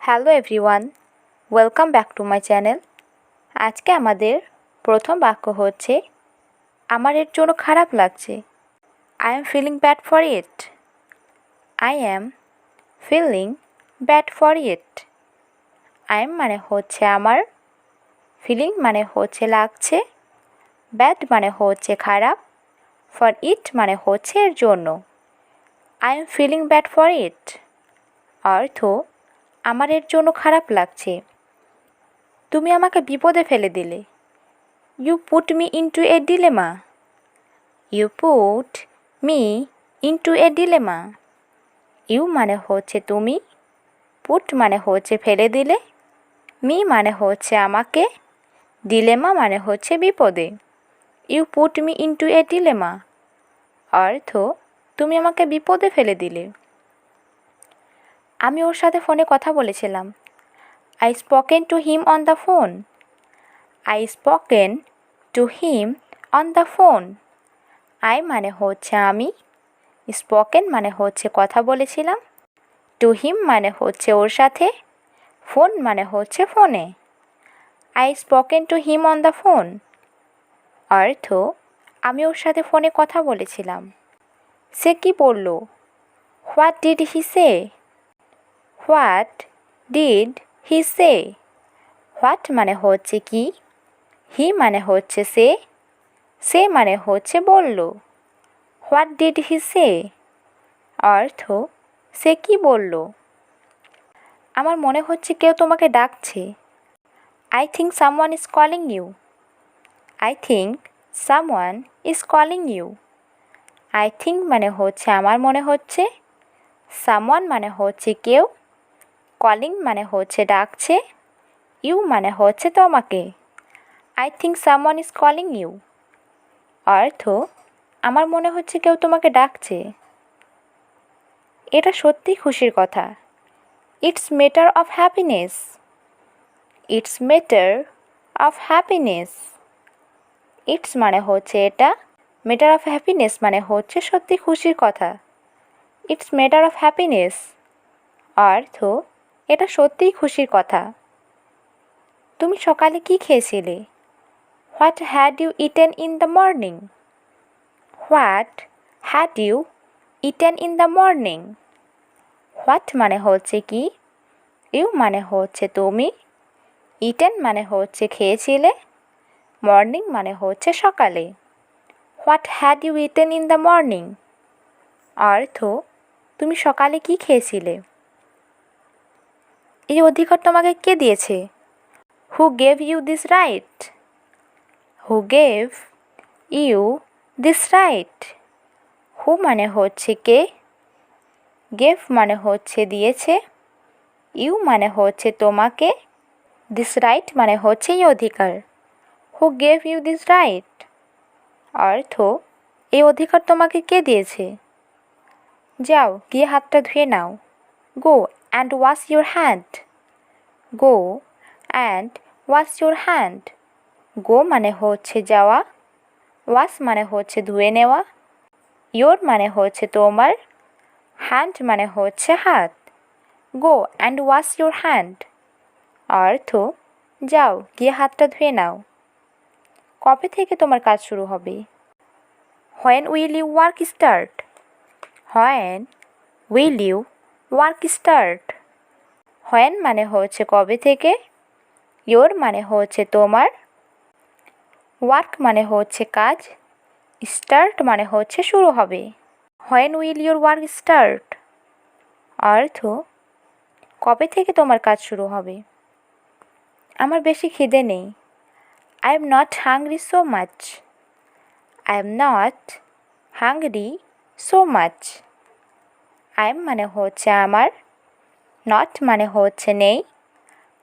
Hello everyone, welcome back to my channel. আজকে আমাদের প্রথম বাক্য হচ্ছে আমার এর জন্য খারাপ লাগছে। I am feeling bad for it. I am feeling bad for it. I am মানে হচ্ছে আমার, ফিলিং মানে হচ্ছে লাগছে, ব্যাড মানে হচ্ছে খারাপ, ফর ইট মানে হচ্ছে এর জন্য। I am feeling bad for it অর্থ আমার এর জন্য খারাপ লাগছে। তুমি আমাকে বিপদে ফেলে দিলে। You put me into a dilemma. You put me into a dilemma. You মানে হচ্ছে তুমি, পুট মানে হচ্ছে ফেলে দিলে, মি মানে হচ্ছে আমাকে, ডিলেমা মানে হচ্ছে বিপদে। You put me into a dilemma অর্থ তুমি আমাকে বিপদে ফেলে দিলে। আমি ওর সাথে ফোনে কথা বলেছিলাম। I spoken to him on the phone. I spoken to him on the phone. I মানে হচ্ছে আমি, spoken মানে হচ্ছে কথা বলেছিলাম, to him মানে হচ্ছে ওর সাথে, phone মানে হচ্ছে ফোনে। I spoken to him on the phone অর্থ আমি ওর সাথে ফোনে কথা বলেছিলাম। সে কি বলল? What did he say? What did he say? What মানে হচ্ছে কি, হি মানে হচ্ছে সে মানে হচ্ছে বলল। হোয়াট ডিড হি সে অর্থ সে কি বলল। আমার মনে হচ্ছে কেউ তোমাকে ডাকছে। I think someone is calling you. I think someone is calling you. I think মানে হচ্ছে আমার মনে হচ্ছে, সামওয়ান মানে হচ্ছে কেউ, কলিং মানে হচ্ছে ডাকছে, ইউ মানে হচ্ছে তোমাকে। I think someone is calling you অর্থ আমার মনে হচ্ছে কেউ তোমাকে ডাকছে। এটা সত্যিই খুশির কথা। It's matter of happiness. It's matter of happiness. It's মানে হচ্ছে এটা, ম্যাটার অফ হ্যাপিনেস মানে হচ্ছে সত্যি খুশির কথা। ইটস ম্যাটার অফ হ্যাপিনেস অর্থ এটা সত্যিই খুশির কথা। তুমি সকালে কি খেয়েছিলে? What had you eaten in the morning? What had you eaten in the morning. What মানে হচ্ছে কি, ইউ মানে হচ্ছে তুমি, ইটেন মানে হচ্ছে খেয়েছিলে, মর্নিং মানে হচ্ছে সকালে। What had you eaten in the morning অর্থ তুমি সকালে কি খেয়েছিলে। এই অধিকার তোমাকে কে দিয়েছে? Who gave you this right? Who gave you this right. Who মানে হচ্ছে কে, গেভ মানে হচ্ছে দিয়েছে, ইউ মানে হচ্ছে তোমাকে, দিস রাইট মানে হচ্ছে এই অধিকার। Who gave you this right অর্থ এই অধিকার তোমাকে কে দিয়েছে। যাও গিয়ে হাতটা ধুয়ে নাও। Go and wash your hand. Go and wash your hand. Go মানে হচ্ছে যাওয়া, ওয়াশ মানে হচ্ছে ধুয়ে নেওয়া, ইয়োর মানে হচ্ছে তোমার, হ্যান্ড মানে হচ্ছে হাত। গো অ্যান্ড ওয়াশ ইউর হ্যান্ড অর্থ যাও গিয়ে হাতটা ধুয়ে নাও। কবে থেকে তোমার কাজ শুরু হবে? When will you work start? When will you work start. When মানে হচ্ছে কবে থেকে, ইয়োর মানে হচ্ছে তোমার, ওয়ার্ক মানে হচ্ছে কাজ, স্টার্ট মানে হচ্ছে শুরু হবে। When will your work start অর্থ কবে থেকে তোমার কাজ শুরু হবে। আমার বেশি খিদে নেই। I am not hungry so much. I am not hungry so much. I am মানে হচ্ছে আমার, নট মানে হচ্ছে নেই,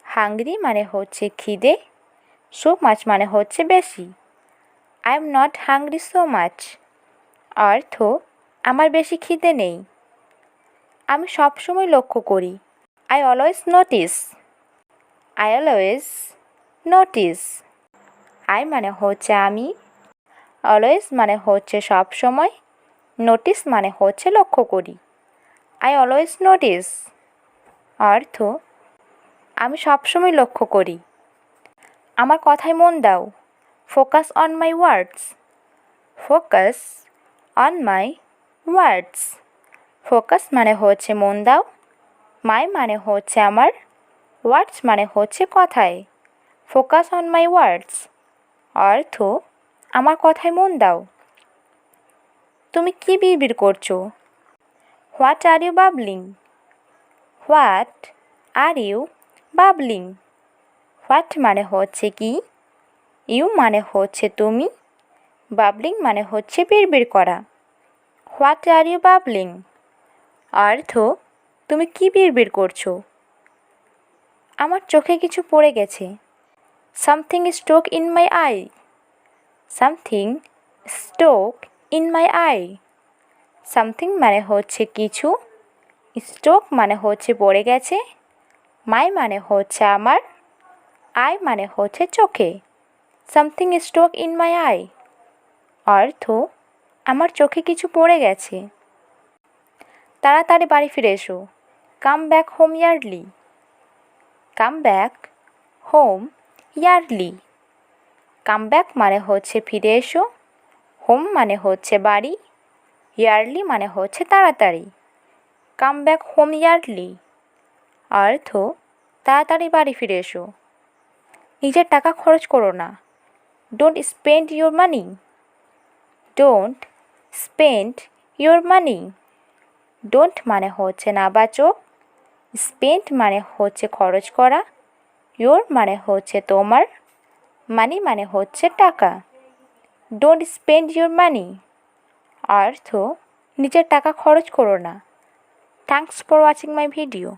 হাংরি মানে হচ্ছে খিদে, সো মাচ মানে হচ্ছে বেশি। I am not hungry so much অর্থ আমার বেশি খিদে নেই। আমি সবসময় লক্ষ্য করি। I always notice. I always notice. I মানে হচ্ছে আমি, অলওয়েজ মানে হচ্ছে সব সময়, নোটিস মানে হচ্ছে লক্ষ্য করি। আই অলওয়েজ নোটিস অর্থ আমি সবসময় লক্ষ্য করি। আমার কথায় মন দাও। Focus on my words. Focus on my words. Focus মানে হচ্ছে মন দাও, মাই মানে হচ্ছে আমার, ওয়ার্ডস মানে হচ্ছে কথায়। ফোকাস অন মাই ওয়ার্ডস অর্থ আমার কথায় মন দাও। তুমি কি বিড়বিড় করছো? What are you babbling? What are you babbling? What মানে হচ্ছে কি, ইউ মানে হচ্ছে তুমি, বাবলিং মানে হচ্ছে বিড়বিড় করা। হোয়াট আর ইউ বাবলিং অর্থ তুমি কি বিড়বিড় করছো? আমার চোখে কিছু পড়ে গেছে। Something stuck in my eye. Something stuck in my eye. Something মানে হচ্ছে কিছু, স্টোক মানে হচ্ছে পড়ে গেছে, মাই মানে হচ্ছে আমার, আই মানে হচ্ছে চোখে। Something stuck in my eye অর্থ আমার চোখে কিছু পড়ে গেছে। তাড়াতাড়ি বাড়ি ফিরে এসো। Come back home early. Come back home early. Come back মানে হচ্ছে ফিরে এসো, হোম মানে হচ্ছে বাড়ি, ইয়ারলি মানে হচ্ছে তাড়াতাড়ি। কাম ব্যাক হোম ইয়ারলি অর্থ তাড়াতাড়ি বাড়ি ফিরে এসো। নিজের টাকা খরচ করো না। Don't spend your money. Don't spend your money. Don't মানে হচ্ছে না বাচক, স্পেন্ড মানে হচ্ছে খরচ করা, ইউর মানে হচ্ছে তোমার, মানি মানে হচ্ছে টাকা। ডোন্ট স্পেন্ড ইউর মানি অর্থ নিজের টাকা খরচ করো না। Thanks for watching my video.